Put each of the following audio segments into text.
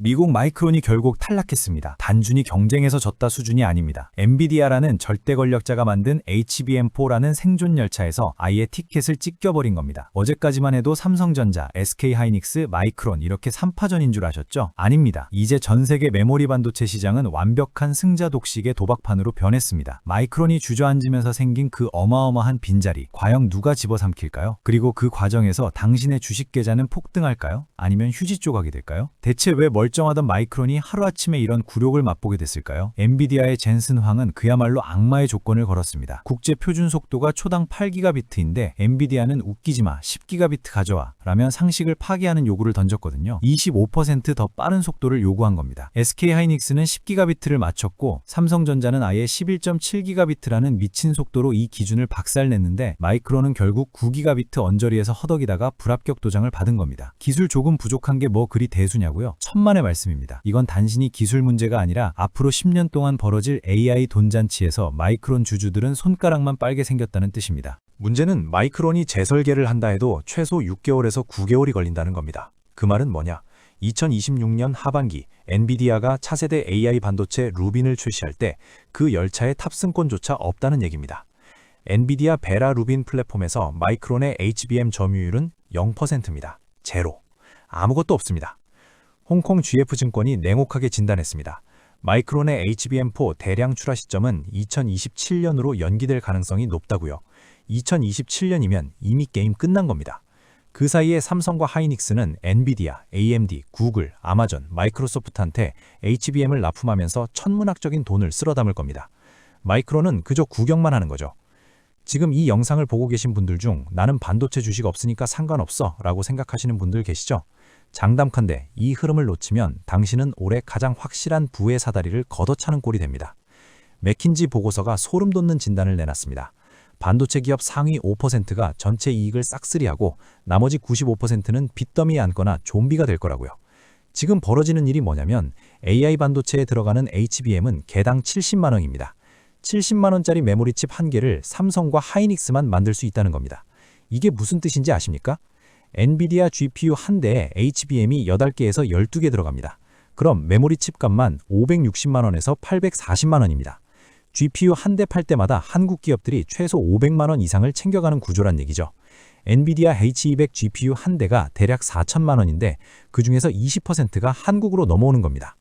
미국 마이크론이 결국 탈락했습니다. 단순히 경쟁에서 졌다 수준이 아닙니다. 엔비디아라는 절대 권력자가 만든 HBM4라는 생존 열차에서 아예 티켓을 찢겨버린 겁니다. 어제까지만 해도 삼성전자, SK하이닉스, 마이크론 이렇게 3파전인 줄 아셨죠? 아닙니다. 이제 전 세계 메모리 반도체 시장은 완벽한 승자 독식의 도박판으로 변했습니다. 마이크론이 주저앉으면서 생긴 그 어마어마한 빈자리, 과연 누가 집어삼킬까요? 그리고 그 과정에서 당신의 주식 계좌는 폭등할까요? 아니면 휴지 조각이 될까요? 대체 왜 멀쩡하던 마이크론이 하루아침에 이런 굴욕을 맛보게 됐을까요? 엔비디아의 젠슨 황은 그야말로 악마의 조건을 걸었습니다. 국제 표준 속도가 초당 8기가비트인데 엔비디아는 웃기지마 10기가비트 가져와 라면 상식을 파괴하는 요구를 던졌거든요. 25% 더 빠른 속도를 요구한 겁니다. SK하이닉스는 10기가비트를 맞췄고 삼성전자는 아예 11.7기가비트라는 미친 속도로 이 기준을 박살냈는데 마이크론은 결국 9기가비트 언저리에서 허덕이다가 불합격 도장을 받은 겁니다. 기술 조금 부족한 게 뭐 그리 대수냐고요? 천만의 말씀입니다. 이건 단순히 기술 문제가 아니라 앞으로 10년 동안 벌어질 AI 돈잔치에서 마이크론 주주들은 손가락만 빨게 생겼다는 뜻입니다. 문제는 마이크론이 재설계를 한다 해도 최소 6개월에서 9개월이 걸린다는 겁니다. 그 말은 뭐냐? 2026년 하반기 엔비디아가 차세대 AI 반도체 루빈을 출시할 때 그 열차의 탑승권조차 없다는 얘기입니다. 엔비디아 베라 루빈 플랫폼에서 마이크론의 HBM 점유율은 0%입니다. 제로. 아무것도 없습니다. 홍콩 GF증권이 냉혹하게 진단했습니다. 마이크론의 HBM4 대량 출하 시점은 2027년으로 연기될 가능성이 높다고요. 2027년이면 이미 게임 끝난 겁니다. 그 사이에 삼성과 하이닉스는 엔비디아, AMD, 구글, 아마존, 마이크로소프트한테 HBM을 납품하면서 천문학적인 돈을 쓸어 담을 겁니다. 마이크론은 그저 구경만 하는 거죠. 지금 이 영상을 보고 계신 분들 중 나는 반도체 주식 없으니까 상관없어 라고 생각하시는 분들 계시죠? 장담컨대 이 흐름을 놓치면 당신은 올해 가장 확실한 부의 사다리를 걷어차는 꼴이 됩니다. 맥킨지 보고서가 소름 돋는 진단을 내놨습니다. 반도체 기업 상위 5%가 전체 이익을 싹쓸이하고 나머지 95%는 빚더미에 앉거나 좀비가 될 거라고요. 지금 벌어지는 일이 뭐냐면 AI 반도체에 들어가는 HBM은 개당 70만 원입니다. 70만 원짜리 메모리칩 한 개를 삼성과 하이닉스만 만들 수 있다는 겁니다. 이게 무슨 뜻인지 아십니까? 엔비디아 GPU 한 대에 HBM이 8개에서 12개 들어갑니다. 그럼 메모리칩 값만 560만 원에서 840만 원입니다. GPU 한 대 팔 때마다 한국 기업들이 최소 500만 원 이상을 챙겨가는 구조란 얘기죠. 엔비디아 H200 GPU 한 대가 대략 4천만 원인데 그 중에서 20%가 한국으로 넘어오는 겁니다.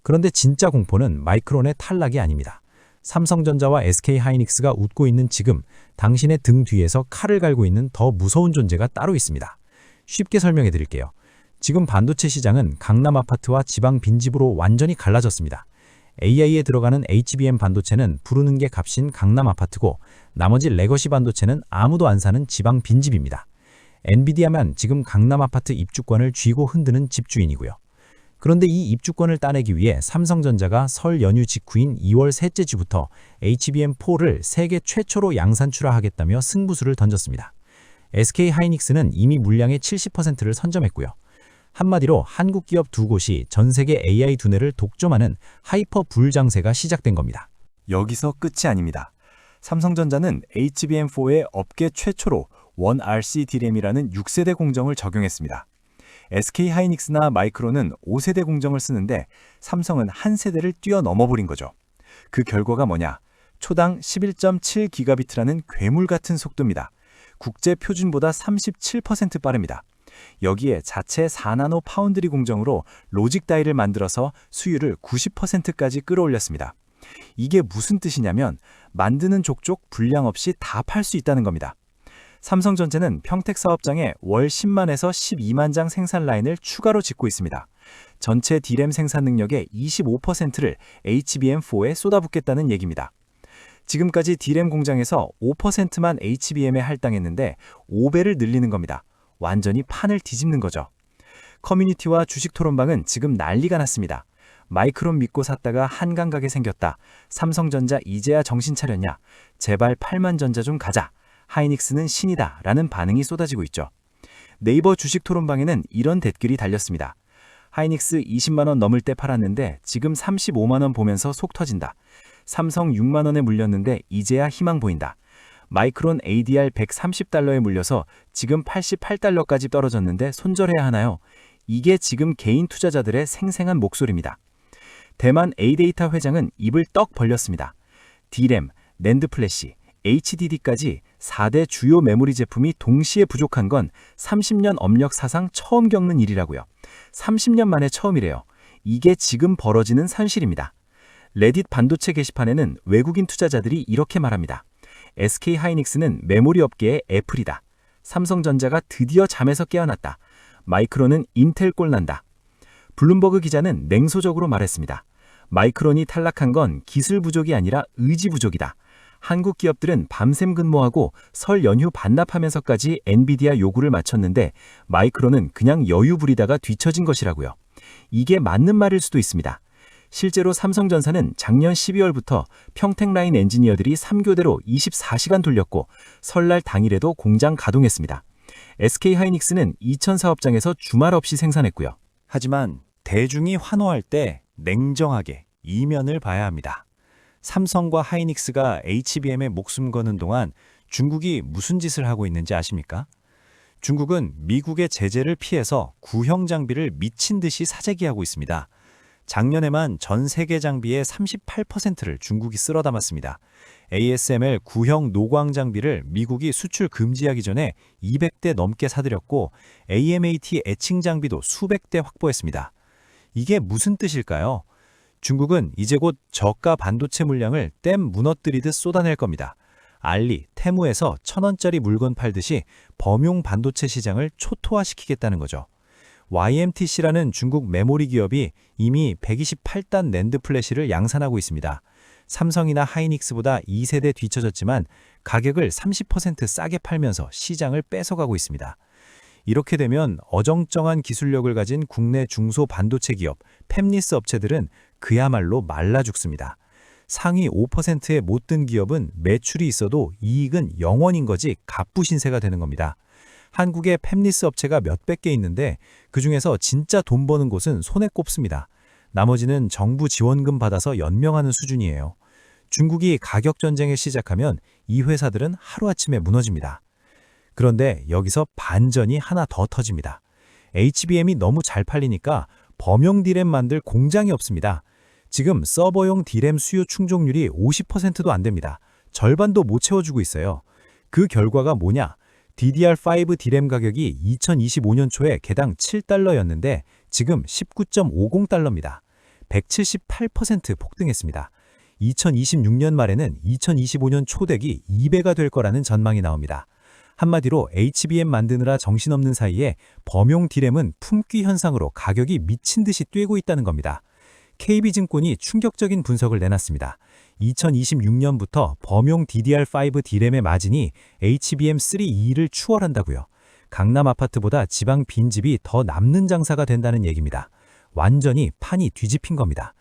그런데 진짜 공포는 마이크론의 탈락이 아닙니다. 삼성전자와 SK하이닉스가 웃고 있는 지금 당신의 등 뒤에서 칼을 갈고 있는 더 무서운 존재가 따로 있습니다. 쉽게 설명해 드릴게요. 지금 반도체 시장은 강남 아파트와 지방 빈집으로 완전히 갈라졌습니다. AI에 들어가는 HBM 반도체는 부르는 게 값인 강남 아파트고 나머지 레거시 반도체는 아무도 안 사는 지방 빈집입니다. 엔비디아만 지금 강남 아파트 입주권을 쥐고 흔드는 집주인이고요. 그런데 이 입주권을 따내기 위해 삼성전자가 설 연휴 직후인 2월 셋째 주부터 HBM4를 세계 최초로 양산 출하하겠다며 승부수를 던졌습니다. SK하이닉스는 이미 물량의 70%를 선점했고요. 한마디로 한국 기업 두 곳이 전 세계 AI 두뇌를 독점하는 하이퍼 불장세가 시작된 겁니다. 여기서 끝이 아닙니다. 삼성전자는 HBM4에 업계 최초로 1RC D램이라는 6세대 공정을 적용했습니다. SK하이닉스나 마이크론은 5세대 공정을 쓰는데 삼성은 한 세대를 뛰어넘어버린 거죠. 그 결과가 뭐냐? 초당 11.7기가비트라는 괴물 같은 속도입니다. 국제 표준보다 37% 빠릅니다. 여기에 자체 4나노 파운드리 공정으로 로직 다이를 만들어서 수율을 90%까지 끌어올렸습니다. 이게 무슨 뜻이냐면 만드는 족족 분량 없이 다 팔 수 있다는 겁니다. 삼성전자는 평택 사업장에 월 10만에서 12만 장 생산 라인을 추가로 짓고 있습니다. 전체 D램 생산 능력의 25%를 HBM4에 쏟아붓겠다는 얘기입니다. 지금까지 D램 공장에서 5%만 HBM에 할당했는데 5배를 늘리는 겁니다. 완전히 판을 뒤집는 거죠. 커뮤니티와 주식 토론방은 지금 난리가 났습니다. 마이크론 믿고 샀다가 한강 가게 생겼다. 삼성전자 이제야 정신 차렸냐? 제발 8만 전자 좀 가자. 하이닉스는 신이다 라는 반응이 쏟아지고 있죠. 네이버 주식 토론방에는 이런 댓글이 달렸습니다. 하이닉스 20만 원 넘을 때 팔았는데 지금 35만 원 보면서 속 터진다. 삼성 6만 원에 물렸는데 이제야 희망 보인다. 마이크론 ADR 130달러에 물려서 지금 88달러까지 떨어졌는데 손절해야 하나요? 이게 지금 개인 투자자들의 생생한 목소리입니다. 대만 A데이터 회장은 입을 떡 벌렸습니다. D램, 낸드 플래시, HDD까지 4대 주요 메모리 제품이 동시에 부족한 건 30년 업력 사상 처음 겪는 일이라고요. 30년 만에 처음이래요. 이게 지금 벌어지는 산실입니다. 레딧 반도체 게시판에는 외국인 투자자들이 이렇게 말합니다. SK 하이닉스는 메모리 업계의 애플이다. 삼성전자가 드디어 잠에서 깨어났다. 마이크론은 인텔 꼴난다. 블룸버그 기자는 냉소적으로 말했습니다. 마이크론이 탈락한 건 기술 부족이 아니라 의지 부족이다. 한국 기업들은 밤샘 근무하고 설 연휴 반납하면서까지 엔비디아 요구를 맞췄는데 마이크론은 그냥 여유 부리다가 뒤처진 것이라고요. 이게 맞는 말일 수도 있습니다. 실제로 삼성전자는 작년 12월부터 평택라인 엔지니어들이 3교대로 24시간 돌렸고 설날 당일에도 공장 가동했습니다. SK하이닉스는 이천 사업장에서 주말 없이 생산했고요. 하지만 대중이 환호할 때 냉정하게 이면을 봐야 합니다. 삼성과 하이닉스가 HBM에 목숨 거는 동안 중국이 무슨 짓을 하고 있는지 아십니까? 중국은 미국의 제재를 피해서 구형 장비를 미친 듯이 사재기하고 있습니다. 작년에만 전 세계 장비의 38%를 중국이 쓸어 담았습니다. ASML 구형 노광 장비를 미국이 수출 금지하기 전에 200대 넘게 사들였고 AMAT 애칭 장비도 수백 대 확보했습니다. 이게 무슨 뜻일까요? 중국은 이제 곧 저가 반도체 물량을 댐 무너뜨리듯 쏟아낼 겁니다. 알리, 테무에서 1,000원짜리 물건 팔듯이 범용 반도체 시장을 초토화시키겠다는 거죠. YMTC라는 중국 메모리 기업이 이미 128단 낸드 플래시를 양산하고 있습니다. 삼성이나 하이닉스보다 2세대 뒤처졌지만 가격을 30% 싸게 팔면서 시장을 뺏어가고 있습니다. 이렇게 되면 어정쩡한 기술력을 가진 국내 중소 반도체 기업, 팹리스 업체들은 그야말로 말라 죽습니다. 상위 5%에 못 든 기업은 매출이 있어도 이익은 0원인 거지 갑부신세가 되는 겁니다. 한국에 팹리스 업체가 몇백 개 있는데 그중에서 진짜 돈 버는 곳은 손에 꼽습니다. 나머지는 정부 지원금 받아서 연명하는 수준이에요. 중국이 가격 전쟁을 시작하면 이 회사들은 하루아침에 무너집니다. 그런데 여기서 반전이 하나 더 터집니다. HBM이 너무 잘 팔리니까 범용 D램 만들 공장이 없습니다. 지금 서버용 D램 수요 충족률이 50%도 안 됩니다. 절반도 못 채워주고 있어요. 그 결과가 뭐냐? DDR5 D램 가격이 2025년 초에 개당 $7였는데 지금 19.50달러입니다. 178% 폭등했습니다. 2026년 말에는 2025년 초대기 2배가 될 거라는 전망이 나옵니다. 한마디로 HBM 만드느라 정신없는 사이에 범용 D램은 품귀 현상으로 가격이 미친 듯이 뛰고 있다는 겁니다. KB증권이 충격적인 분석을 내놨습니다. 2026년부터 범용 DDR5 D램의 마진이 HBM3E를 추월한다고요. 강남 아파트보다 지방 빈집이 더 남는 장사가 된다는 얘기입니다. 완전히 판이 뒤집힌 겁니다.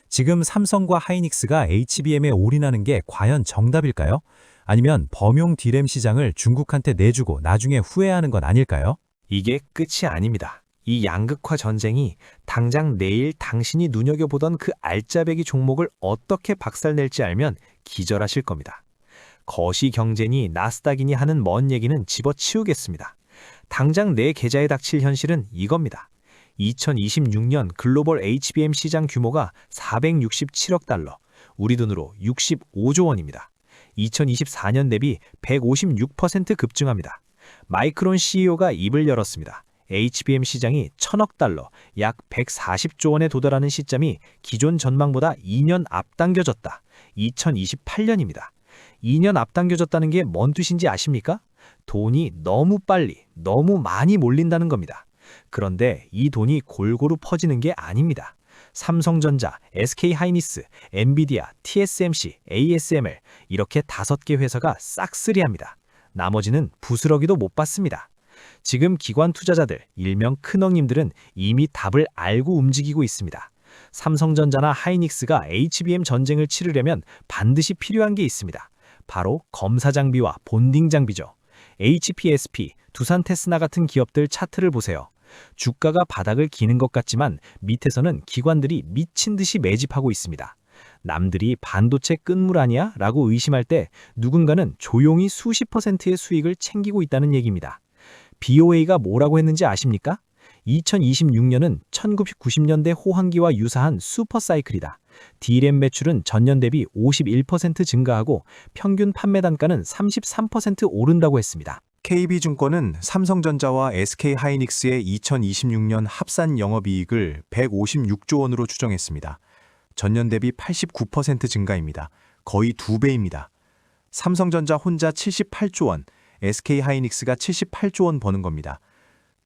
지금 삼성과 하이닉스가 HBM에 올인하는 게 과연 정답일까요? 아니면 범용 D램 시장을 중국한테 내주고 나중에 후회하는 건 아닐까요? 이게 끝이 아닙니다. 이 양극화 전쟁이 당장 내일 당신이 눈여겨보던 그 알짜배기 종목을 어떻게 박살낼지 알면 기절하실 겁니다. 거시 경제니 나스닥이니 하는 먼 얘기는 집어치우겠습니다. 당장 내 계좌에 닥칠 현실은 이겁니다. 2026년 글로벌 HBM 시장 규모가 467억 달러, 우리 돈으로 65조 원입니다. 2024년 대비 156% 급증합니다. 마이크론 CEO가 입을 열었습니다. HBM 시장이 1,000억 달러, 약 140조 원에 도달하는 시점이 기존 전망보다 2년 앞당겨졌다. 2028년입니다. 2년 앞당겨졌다는 게 뭔 뜻인지 아십니까? 돈이 너무 빨리, 너무 많이 몰린다는 겁니다. 그런데 이 돈이 골고루 퍼지는 게 아닙니다. 삼성전자, SK하이닉스, 엔비디아, TSMC, ASML 이렇게 5개 회사가 싹쓸이합니다. 나머지는 부스러기도 못 받습니다. 지금 기관 투자자들, 일명 큰형님들은 이미 답을 알고 움직이고 있습니다. 삼성전자나 하이닉스가 HBM 전쟁을 치르려면 반드시 필요한 게 있습니다. 바로 검사 장비와 본딩 장비죠. HPSP, 두산 테스나 같은 기업들 차트를 보세요. 주가가 바닥을 기는 것 같지만 밑에서는 기관들이 미친 듯이 매집하고 있습니다. 남들이 반도체 끝물 아니야? 라고 의심할 때 누군가는 조용히 수십 %의 수익을 챙기고 있다는 얘기입니다. BOA가 뭐라고 했는지 아십니까? 2026년은 1990년대 호황기와 유사한 슈퍼사이클이다. D램 매출은 전년 대비 51% 증가하고 평균 판매 단가는 33% 오른다고 했습니다. KB증권은 삼성전자와 SK하이닉스의 2026년 합산 영업이익을 156조 원으로 추정했습니다. 전년 대비 89% 증가입니다. 거의 2배입니다. 삼성전자 혼자 78조 원, SK하이닉스가 78조 원 버는 겁니다.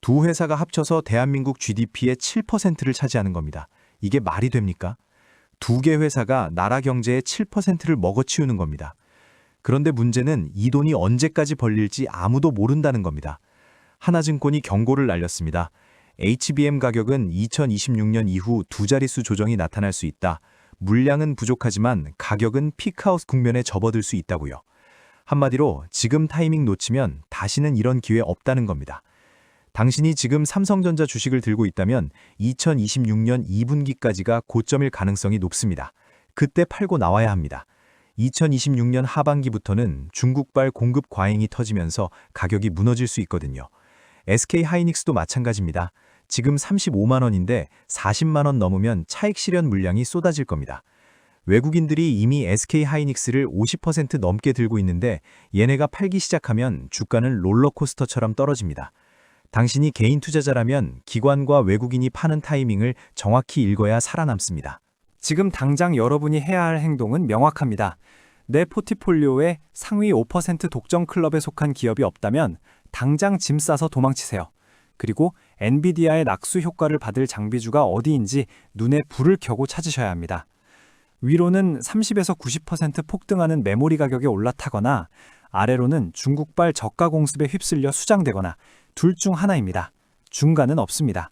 두 회사가 합쳐서 대한민국 GDP의 7%를 차지하는 겁니다. 이게 말이 됩니까? 두 개 회사가 나라 경제의 7%를 먹어치우는 겁니다. 그런데 문제는 이 돈이 언제까지 벌릴지 아무도 모른다는 겁니다. 하나증권이 경고를 날렸습니다. HBM 가격은 2026년 이후 두 자릿수 조정이 나타날 수 있다. 물량은 부족하지만 가격은 피크아웃 국면에 접어들 수 있다고요. 한마디로 지금 타이밍 놓치면 다시는 이런 기회 없다는 겁니다. 당신이 지금 삼성전자 주식을 들고 있다면 2026년 2분기까지가 고점일 가능성이 높습니다. 그때 팔고 나와야 합니다. 2026년 하반기부터는 중국발 공급 과잉이 터지면서 가격이 무너질 수 있거든요. SK하이닉스도 마찬가지입니다. 지금 35만 원인데 40만 원 넘으면 차익 실현 물량이 쏟아질 겁니다. 외국인들이 이미 SK하이닉스를 50% 넘게 들고 있는데 얘네가 팔기 시작하면 주가는 롤러코스터처럼 떨어집니다. 당신이 개인 투자자라면 기관과 외국인이 파는 타이밍을 정확히 읽어야 살아남습니다. 지금 당장 여러분이 해야 할 행동은 명확합니다. 내 포트폴리오에 상위 5% 독점 클럽에 속한 기업이 없다면 당장 짐 싸서 도망치세요. 그리고 엔비디아의 낙수 효과를 받을 장비주가 어디인지 눈에 불을 켜고 찾으셔야 합니다. 위로는 30에서 90% 폭등하는 메모리 가격에 올라타거나 아래로는 중국발 저가 공습에 휩쓸려 수장되거나 둘 중 하나입니다. 중간은 없습니다.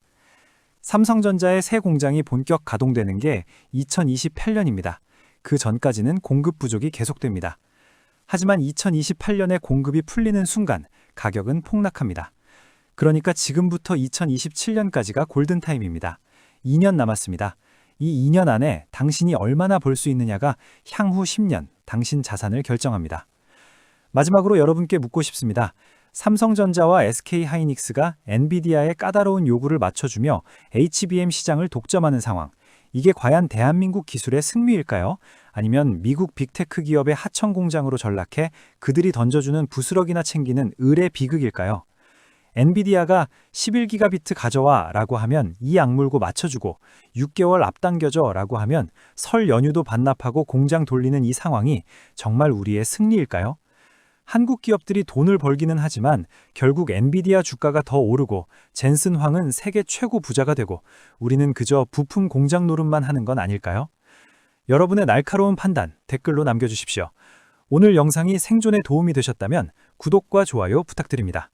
삼성전자의 새 공장이 본격 가동되는 게 2028년입니다. 그 전까지는 공급 부족이 계속됩니다. 하지만 2028년에 공급이 풀리는 순간 가격은 폭락합니다. 그러니까 지금부터 2027년까지가 골든타임입니다. 2년 남았습니다. 이 2년 안에 당신이 얼마나 벌 수 있느냐가 향후 10년 당신 자산을 결정합니다. 마지막으로 여러분께 묻고 싶습니다. 삼성전자와 SK하이닉스가 엔비디아의 까다로운 요구를 맞춰주며 HBM 시장을 독점하는 상황. 이게 과연 대한민국 기술의 승리일까요? 아니면 미국 빅테크 기업의 하청 공장으로 전락해 그들이 던져주는 부스러기나 챙기는 을의 비극일까요? 엔비디아가 11기가비트 가져와 라고 하면 이 악물고 맞춰주고 6개월 앞당겨줘 라고 하면 설 연휴도 반납하고 공장 돌리는 이 상황이 정말 우리의 승리일까요? 한국 기업들이 돈을 벌기는 하지만 결국 엔비디아 주가가 더 오르고 젠슨 황은 세계 최고 부자가 되고 우리는 그저 부품 공장 노릇만 하는 건 아닐까요? 여러분의 날카로운 판단 댓글로 남겨주십시오. 오늘 영상이 생존에 도움이 되셨다면 구독과 좋아요 부탁드립니다.